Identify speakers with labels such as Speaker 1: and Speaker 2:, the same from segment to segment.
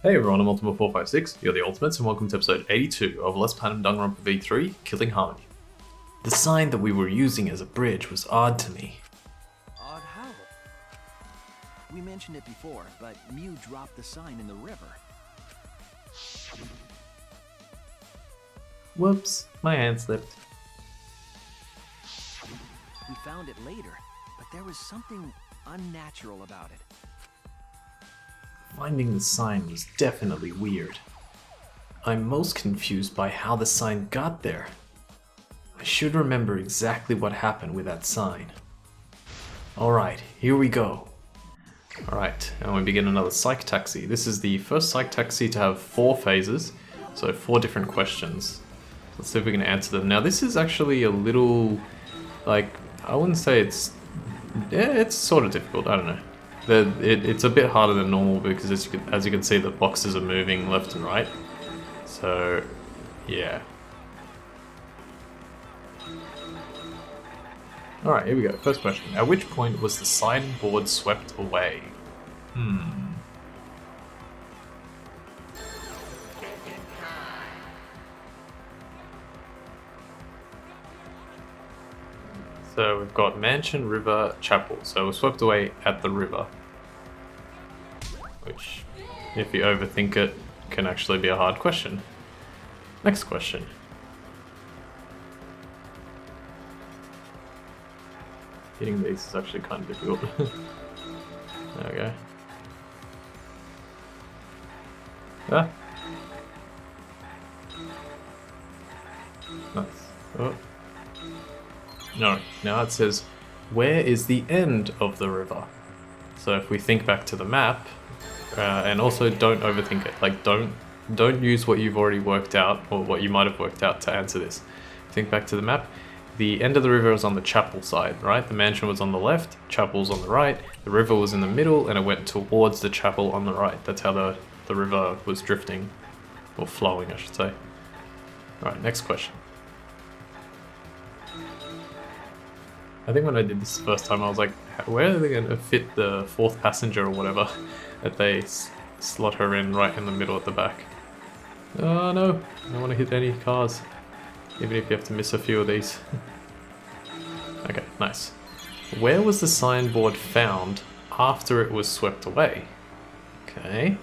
Speaker 1: Hey everyone, I'm Ultimate456, you're the Ultimates, and welcome to episode 82 of Let's Play Danganronpa V3, Killing Harmony. The sign that we were using as a bridge was odd to me.
Speaker 2: Odd how? We mentioned it before, but Mew dropped the sign in the river.
Speaker 1: Whoops, my hand slipped.
Speaker 2: We found it later, but there was something unnatural about it.
Speaker 1: Finding the sign was definitely weird. I'm most confused by how the sign got there. I should remember exactly what happened with that sign. Alright, here we go. Alright, and we begin another Psych Taxi. This is the first Psych Taxi to have 4 phases, so 4 different questions. Let's see if we can answer them. Now this is actually a little, I wouldn't say it's sort of difficult, I don't know. It's a bit harder than normal because as you can see the boxes are moving left and right. So, yeah. Alright, here we go. First question. At which point was the signboard swept away? So we've got mansion, river, chapel. So it was swept away at the river. Which, if you overthink it, can actually be a hard question. Next question. Hitting these is actually kind of difficult. There we go. Ah. Nice. Oh. No, now it says, where is the end of the river? So if we think back to the map, and also don't overthink it, like don't use what you've already worked out, or what you might have worked out to answer this. Think back to the map, the end of the river was on the chapel side, right? The mansion was on the left, chapel's on the right, the river was in the middle, and it went towards the chapel on the right. That's how the river was drifting, or flowing I should say. Alright, next question. I think when I did this the first time, I was like, where are they going to fit the 4th passenger or whatever that they slot her in right in the middle at the back? Oh no, I don't want to hit any cars, even if you have to miss a few of these. Okay, nice. Where was the signboard found after it was swept away? Okay,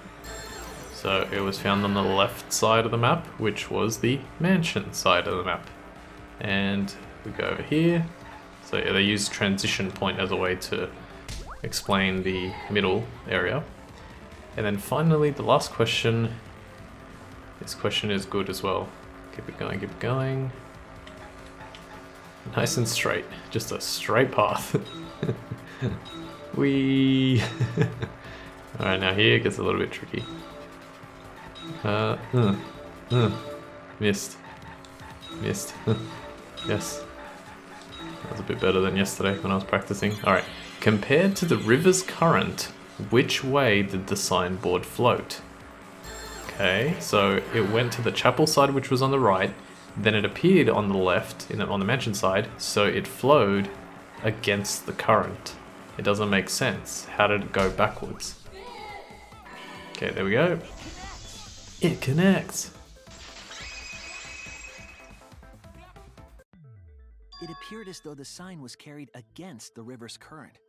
Speaker 1: so it was found on the left side of the map, which was the mansion side of the map. And we go over here. So yeah, they use transition point as a way to explain the middle area. And then finally, the last question. This question is good as well. Keep it going, keep it going. Nice and straight. Just a straight path. Whee! Alright, now here it gets a little bit tricky. Missed. Missed. Yes. That was a bit better than yesterday when I was practicing. Alright, compared to the river's current, which way did the signboard float? Okay, so it went to the chapel side, which was on the right, then it appeared on the left, on the mansion side, so it flowed against the current. It doesn't make sense. How did it go backwards? Okay, there we go. It connects.
Speaker 2: It appeared as though the sign was carried against the river's current.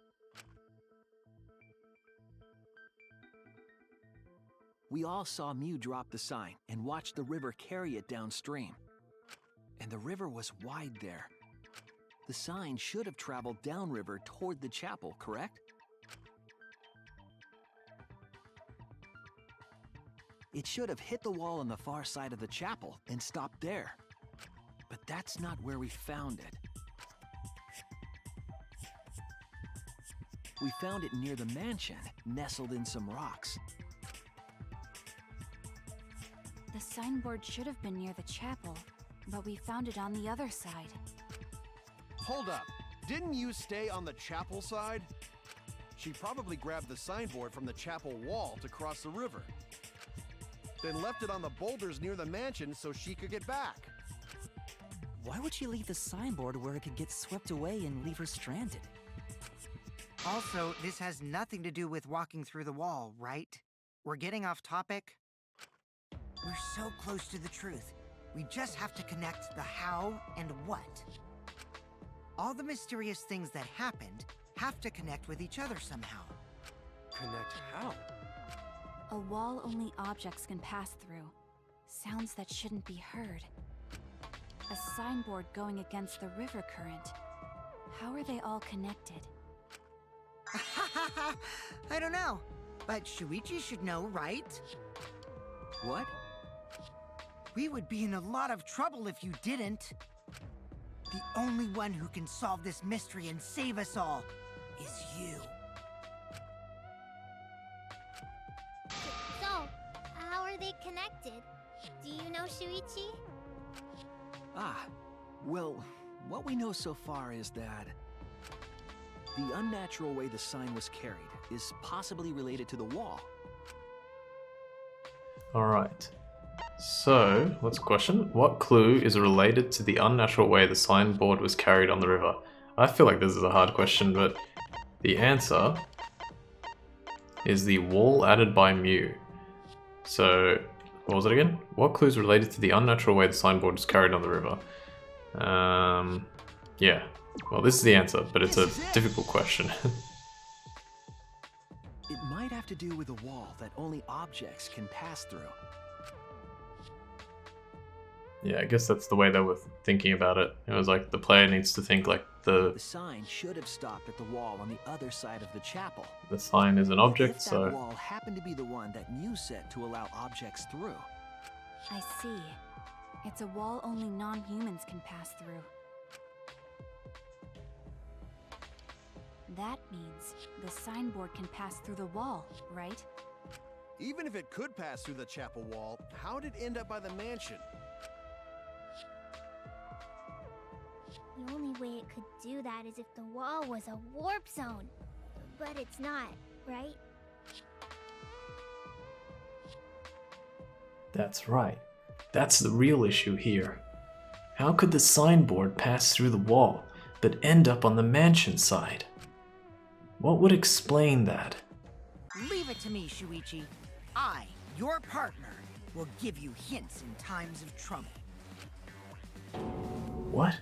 Speaker 2: We all saw Mew drop the sign and watched the river carry it downstream. And the river was wide there. The sign should have traveled downriver toward the chapel, correct? It should have hit the wall on the far side of the chapel and stopped there. But that's not where we found it. We found it near the mansion, nestled in some rocks.
Speaker 3: The signboard should have been near the chapel, but we found it on the other side.
Speaker 4: Hold up. Didn't you stay on the chapel side? She probably grabbed the signboard from the chapel wall to cross the river. Then left it on the boulders near the mansion so she could get back.
Speaker 5: Why would she leave the signboard where it could get swept away and leave her stranded?
Speaker 6: Also, this has nothing to do with walking through the wall, right? We're getting off topic. We're so close to the truth. We just have to connect the how and what. All the mysterious things that happened have to connect with each other somehow.
Speaker 4: Connect how?
Speaker 3: A wall only objects can pass through. Sounds that shouldn't be heard. A signboard going against the river current. How are they all connected?
Speaker 6: I don't know, but Shuichi should know, right?
Speaker 2: What?
Speaker 6: We would be in a lot of trouble if you didn't. The only one who can solve this mystery and save us all is you.
Speaker 7: So, how are they connected? Do you know Shuichi?
Speaker 2: Ah, well, what we know so far is that the unnatural way the sign was carried is possibly related to the wall.
Speaker 1: Alright. So, what's the question? What clue is related to the unnatural way the signboard was carried on the river? I feel like this is a hard question, but the answer is the wall added by Mew. So, what was it again? What clue is related to the unnatural way the signboard was carried on the river? Yeah. Well, this is the answer, but it's a difficult question.
Speaker 2: It might have to do with a wall that only objects can pass through.
Speaker 1: Yeah, I guess that's the way they were thinking about it. It was like the player needs to think like
Speaker 2: The sign should have stopped at the wall on the other side of the chapel.
Speaker 1: the sign is an
Speaker 2: But
Speaker 1: object,
Speaker 2: if
Speaker 1: so
Speaker 2: that wall happened to be the one that Mew set to allow objects through.
Speaker 3: I see. It's a wall only non-humans can pass through. That means the signboard can pass through the wall, right?
Speaker 4: Even if it could pass through the chapel wall, how'd it end up by the mansion?
Speaker 7: The only way it could do that is if the wall was a warp zone. But it's not, right?
Speaker 1: that's right. That's the real issue here. How could the signboard pass through the wall, but end up on the mansion side? What would explain that?
Speaker 6: Leave it to me, Shuichi. I, your partner, will give you hints in times of trouble.
Speaker 1: What?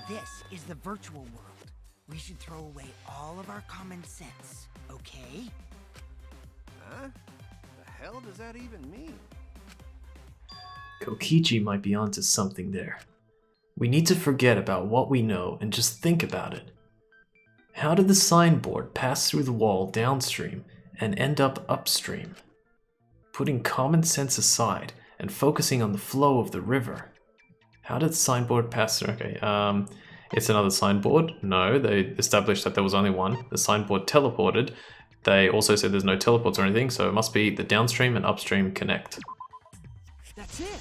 Speaker 6: This is the virtual world. We should throw away all of our common sense, okay?
Speaker 4: Huh? The hell does that even mean?
Speaker 1: Kokichi might be onto something there. We need to forget about what we know and just think about it. How did the signboard pass through the wall downstream and end up upstream? Putting common sense aside and focusing on the flow of the river. How did the signboard pass through? Okay, it's another signboard. No, they established that there was only one. The signboard teleported. They also said there's no teleports or anything, so it must be the downstream and upstream connect.
Speaker 2: That's it!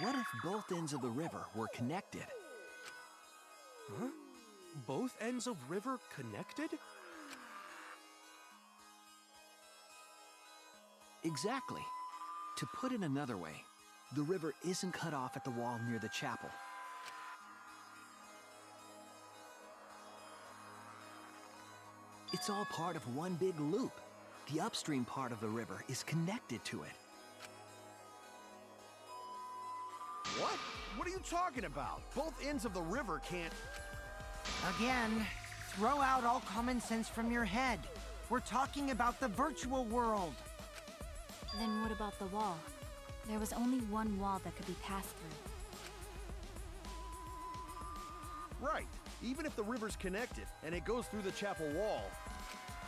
Speaker 2: What if both ends of the river were connected?
Speaker 8: Huh? Both ends of river connected?
Speaker 2: Exactly. To put it another way, the river isn't cut off at the wall near the chapel. It's all part of one big loop. The upstream part of the river is connected to it.
Speaker 4: What? What are you talking about? Both ends of the river can't...
Speaker 6: Again, throw out all common sense from your head. We're talking about the virtual world.
Speaker 3: Then what about the wall? There was only one wall that could be passed through.
Speaker 4: Right. Even if the river's connected and it goes through the chapel wall,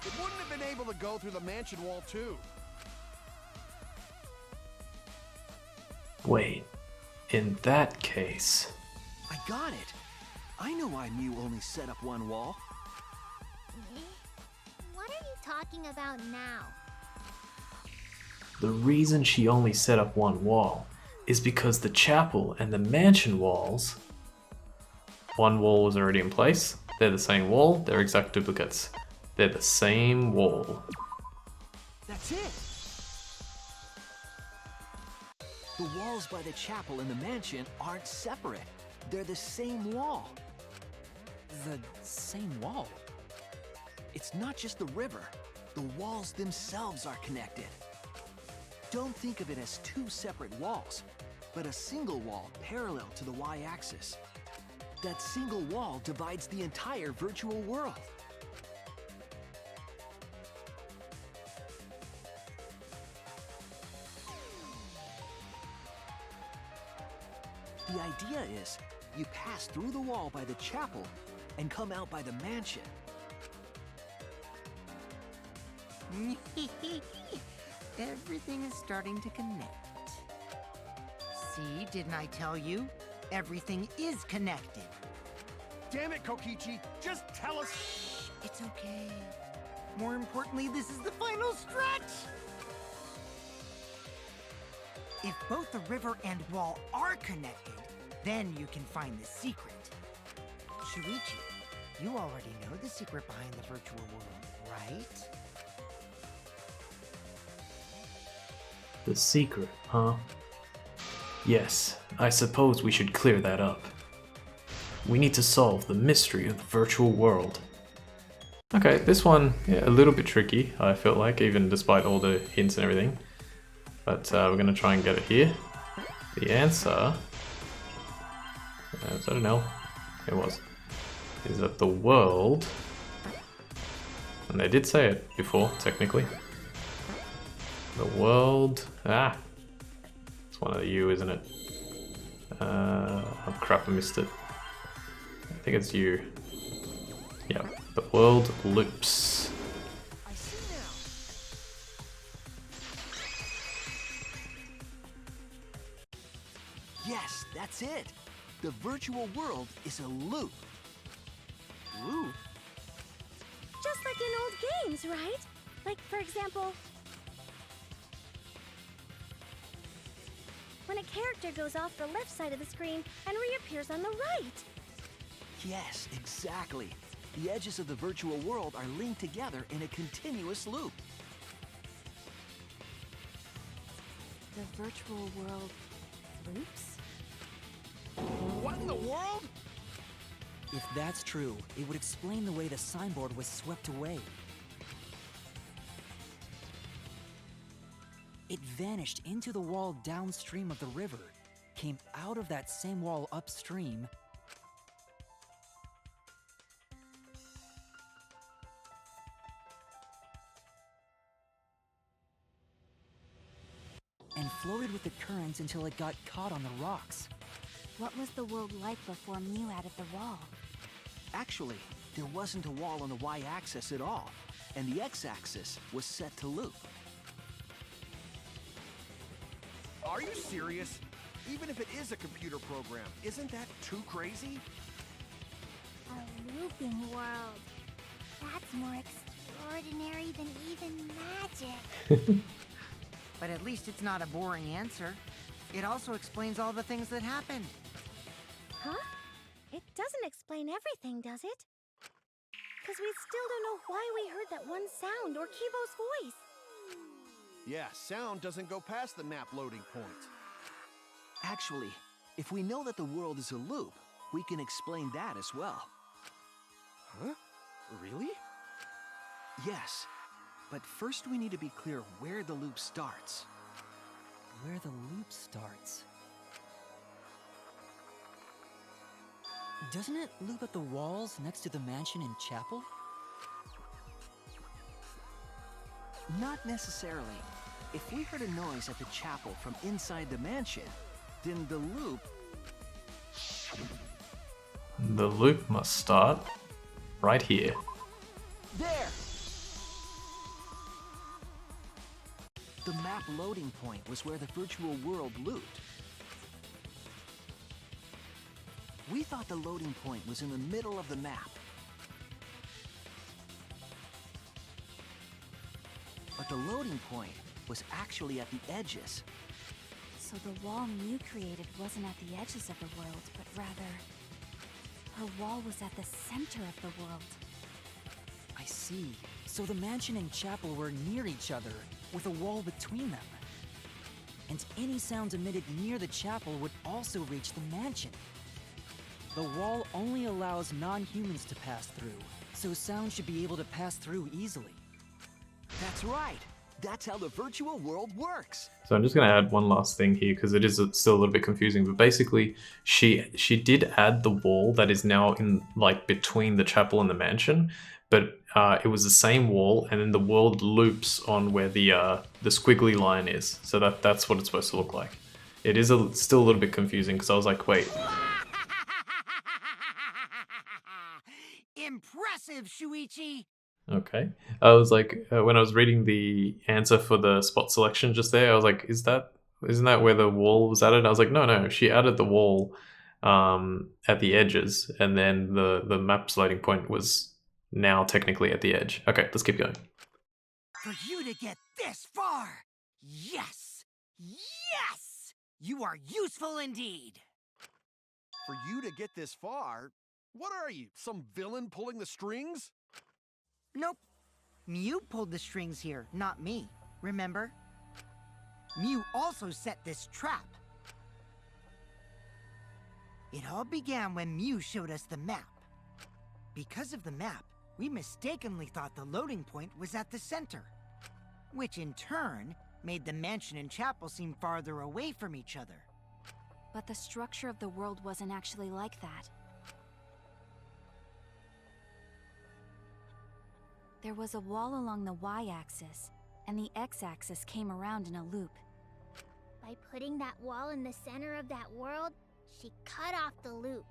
Speaker 4: it wouldn't have been able to go through the mansion wall too.
Speaker 1: Wait, in that case...
Speaker 2: I got it! I know why Mew only set up one wall.
Speaker 7: What are you talking about now?
Speaker 1: The reason she only set up one wall is because the chapel and the mansion walls... One wall was already in place, they're the same wall, they're exact duplicates. They're the same wall.
Speaker 2: That's it! The walls by the chapel and the mansion aren't separate. They're the same wall.
Speaker 5: The same wall?
Speaker 2: It's not just the river. the walls themselves are connected. Don't think of it as two separate walls, but a single wall parallel to the y-axis. That single wall divides the entire virtual world. The idea is, you pass through the wall by the chapel and come out by the mansion.
Speaker 6: Everything is starting to connect. See, didn't I tell you? Everything is connected.
Speaker 4: Damn it, Kokichi! Just tell us!
Speaker 6: It's okay. More importantly, this is the final stretch! If both the river and wall are connected, then you can find the secret. Shuichi, you already know the secret behind the virtual world, right?
Speaker 1: The secret, huh? Yes, I suppose we should clear that up. We need to solve the mystery of the virtual world. Okay, this one, yeah, a little bit tricky, I felt like, even despite all the hints and everything. But we're gonna try and get it here. The answer, is that an L? It was. Is that the world, and they did say it before, technically. The world, it's one of the U, isn't it? Oh crap, I missed it. I think it's U. Yeah, the world loops.
Speaker 2: I see now. Yes, that's it. The virtual world is a loop. Loop?
Speaker 7: Just like in old games, right? Like, for example, when a character goes off the left side of the screen and reappears on the right.
Speaker 2: Yes, exactly. The edges of the virtual world are linked together in a continuous loop.
Speaker 3: The virtual world loops?
Speaker 4: What in the world?
Speaker 5: If that's true, it would explain the way the signboard was swept away. It vanished into the wall downstream of the river, came out of that same wall upstream, and floated with the currents until it got caught on the rocks.
Speaker 3: What was the world like before Mew added the wall?
Speaker 2: Actually, there wasn't a wall on the y-axis at all, and the x-axis was set to loop.
Speaker 4: Are you serious? Even if it is a computer program, isn't that too crazy?
Speaker 7: A looping world. That's more extraordinary than even magic.
Speaker 6: But at least it's not a boring answer. It also explains all the things that happened.
Speaker 7: Huh? It doesn't explain everything, does it? Because we still don't know why we heard that one sound or Kibo's voice.
Speaker 4: Yeah, sound doesn't go past the map loading point.
Speaker 2: Actually, if we know that the world is a loop, we can explain that as well.
Speaker 8: Huh? Really?
Speaker 2: Yes, but first we need to be clear where the loop starts.
Speaker 5: Where the loop starts. Doesn't it loop at the walls next to the mansion and chapel?
Speaker 2: Not necessarily. If we heard a noise at the chapel from inside the mansion, then the loop...
Speaker 1: The loop must start right here.
Speaker 2: There! The map loading point was where the virtual world looped. We thought the loading point was in the middle of the map. But the loading point was actually at the edges.
Speaker 3: So the wall Mew created wasn't at the edges of the world, but rather, her wall was at the center of the world.
Speaker 5: I see. So the mansion and chapel were near each other, with a wall between them. And any sounds emitted near the chapel would also reach the mansion. The wall only allows non-humans to pass through, so sound should be able to pass through easily.
Speaker 2: That's right. That's how the virtual world works.
Speaker 1: So I'm just going to add one last thing here because it is still a little bit confusing. But basically, she did add the wall that is now in like between the chapel and the mansion, but it was the same wall, and then the world loops on where the squiggly line is. So that's what it's supposed to look like. It is still a little bit confusing because I was like, wait.
Speaker 6: Impressive, Shuichi!
Speaker 1: Okay. I was like, when I was reading the answer for the spot selection just there, I was like, isn't that where the wall was added? I was like, no, she added the wall at the edges, and then the map's loading point was now technically at the edge. Okay, let's keep going.
Speaker 6: For you to get this far! Yes! Yes! You are useful indeed!
Speaker 4: For you to get this far? What are you, some villain pulling the strings?
Speaker 6: Nope. Mew pulled the strings here, not me. Remember? Mew also set this trap. It all began when Mew showed us the map. Because of the map, we mistakenly thought the loading point was at the center, which in turn made the mansion and chapel seem farther away from each other.
Speaker 3: But the structure of the world wasn't actually like that. There was a wall along the y-axis, and the x-axis came around in a loop.
Speaker 7: By putting that wall in the center of that world, she cut off the loop.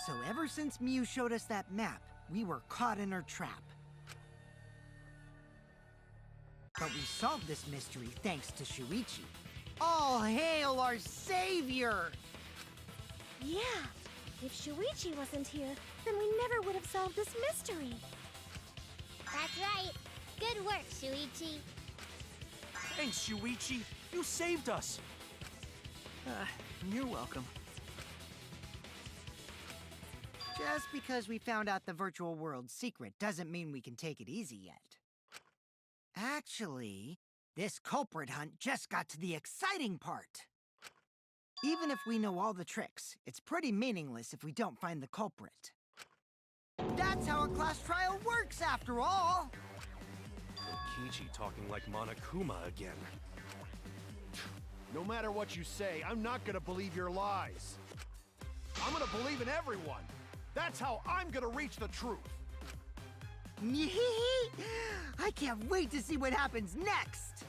Speaker 6: So ever since Mew showed us that map, we were caught in her trap. But we solved this mystery thanks to Shuichi. All hail our savior!
Speaker 7: Yeah, if Shuichi wasn't here, then we never would have solved this mystery. That's right. Good work, Shuichi.
Speaker 8: Thanks, Shuichi. You saved us.
Speaker 2: You're welcome.
Speaker 6: Just because we found out the virtual world's secret doesn't mean we can take it easy yet. Actually, this culprit hunt just got to the exciting part. Even if we know all the tricks, it's pretty meaningless if we don't find the culprit. That's how a class trial works, after all!
Speaker 8: Kichi talking like Monokuma again.
Speaker 4: No matter what you say, I'm not gonna believe your lies. I'm gonna believe in everyone. That's how I'm gonna reach the truth.
Speaker 6: I can't wait to see what happens next!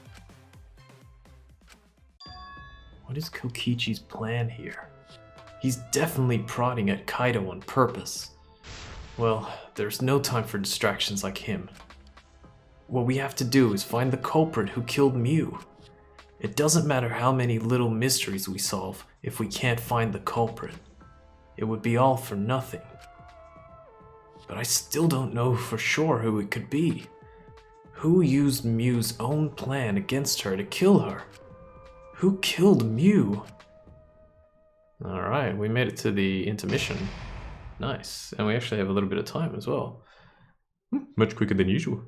Speaker 1: What is Kokichi's plan here? He's definitely prodding at Kaido on purpose. Well, there's no time for distractions like him. What we have to do is find the culprit who killed Mew. It doesn't matter how many little mysteries we solve if we can't find the culprit. It would be all for nothing. But I still don't know for sure who it could be. Who used Mew's own plan against her to kill her? Who killed Mew? Alright, we made it to the intermission. Nice. And we actually have a little bit of time as well. Much quicker than usual.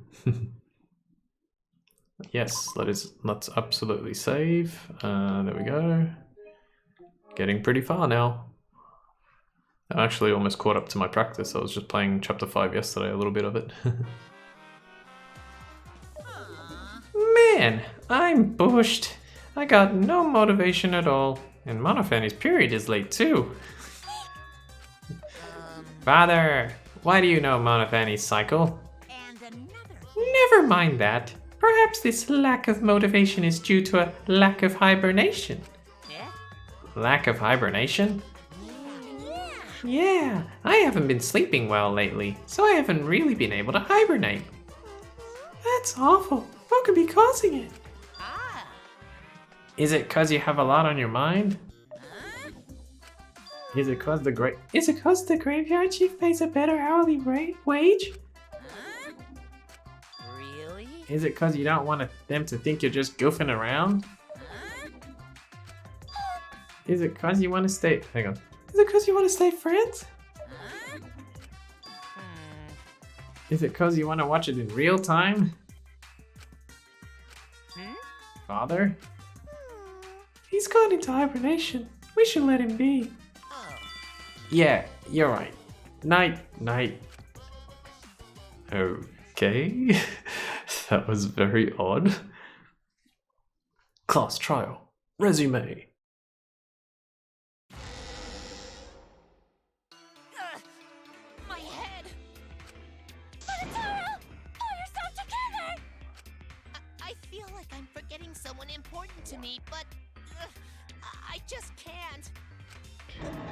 Speaker 1: Yes, let's absolutely save. There we go. Getting pretty far now. I'm actually almost caught up to my practice. I was just playing chapter 5 yesterday, a little bit of it. Man, I'm bushed. I got no motivation at all. And Monofanny's period is late too. Father, why do you know Monofanny's cycle?
Speaker 6: And another...
Speaker 1: Never mind that. Perhaps this lack of motivation is due to a lack of hibernation.
Speaker 6: Yeah?
Speaker 1: Lack of hibernation? Yeah, I haven't been sleeping well lately, so I haven't really been able to hibernate. That's awful. What could be causing it? Is it cause you have a lot on your mind? Is it cause the graveyard chief pays a better hourly wage?
Speaker 5: Really?
Speaker 1: Is it cause you don't want them to think you're just goofing around? Is it cause you want to stay... Hang on. Is it cause you want to stay friends? Is it cause you want to watch it in real time? Father? He's gone into hibernation. We should let him be. Yeah, you're right. Night, night. Okay. That was very odd. Class trial. Resume.
Speaker 7: My head! Monotaro! Pull yourself together! I feel like I'm forgetting someone important to me, but I just can't.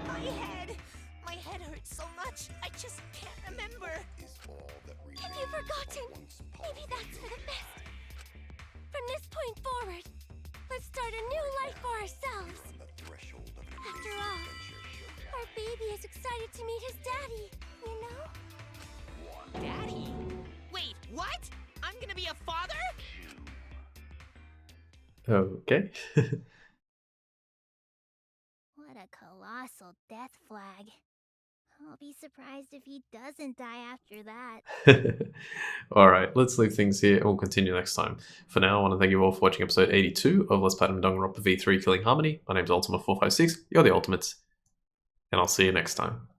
Speaker 7: My head! My head hurts so much, I just can't remember. If you've forgotten, maybe that's for the best. From this point forward, let's start a new life for ourselves. After all, our baby is excited to meet his daddy, you know? Daddy? Wait, what? I'm gonna be a father?
Speaker 1: Okay.
Speaker 7: What a colossal death flag. I'll be surprised if he doesn't die after that.
Speaker 1: Alright, let's leave things here and we'll continue next time. For now, I want to thank you all for watching episode 82 of Let's Platinum Danganronpa V3 Killing Harmony. My name's Ultima456, you're the Ultimates, and I'll see you next time.